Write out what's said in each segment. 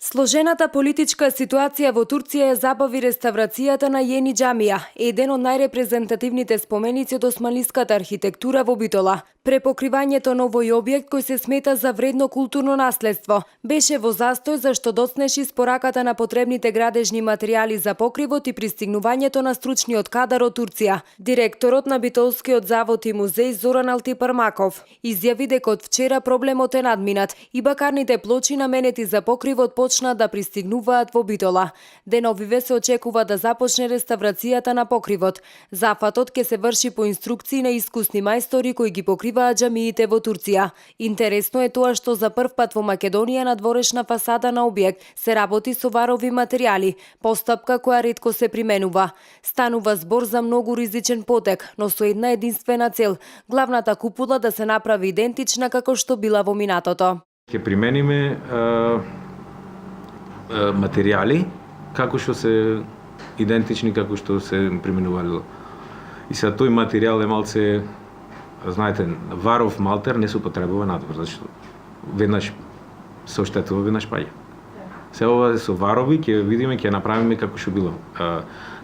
Сложената политичка ситуација во Турција ја забави реставрацијата на Јени џамија, еден од најрепрезентативните споменици од османлиската архитектура во Битола. Препокривањето на овој објект, кој се смета за вредно културно наследство, беше во застој зашто доцнеши спораката на потребните градежни материјали за покривот и пристигнувањето на стручниот кадар од Турција. Директорот на Битолскиот завод и музеј Зоран Алтипармаков изјави дека од вчера проблемот е надминат и бакарните плочи наменети за покривот почна да пристигнуваат во Битола. Деновиве се очекува да започне реставрацијата на покривот. Зафатот ќе се врши по инструкции на искусни мајстори кои ги покриваат џамиите во Турција. Интересно е тоа што за прв пат во Македонија на дворешна фасада на објект се работи со варови материјали, постапка која ретко се применува. Станува збор за многу ризичен потек, но со една единствена цел – главната купола да се направи идентична како што била во минатото. Ќе примениме материјали како што се идентични како што се применувалило. И сега тој материјал е малце, знаете, варов малтер не се употребува надвор, зашто веднаш се оштетува, веднаш паѓа. Се ова со варови ќе видиме, ќе направиме како што било.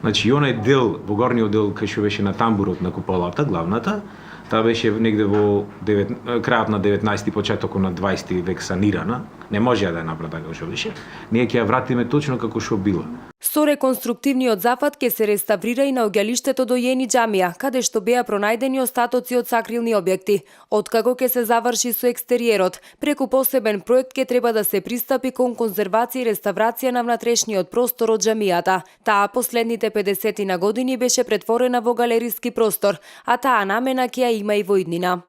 Значи, и онај дел, во горниот дел кај што беше на тамбурот на куполата, главната, таа беше негде во крајот на 19-ти, почетокот на 20-ти век санирана. Не може да ја направи така како што беше. Ние ќе ја вратиме точно како што била. Со реконструктивниот зафат ќе се реставрира и наоѓалиштето до Јени џамија, каде што беа пронајдени остатоци од сакрилни објекти. Откако ќе се заврши со екстериерот, преку посебен проект ќе треба да се пристапи кон конзервација и реставрација на внатрешниот простор од џамијата. Таа последните 50 години беше претворена во галериски простор, а таа намена ќе ја има и во иднина.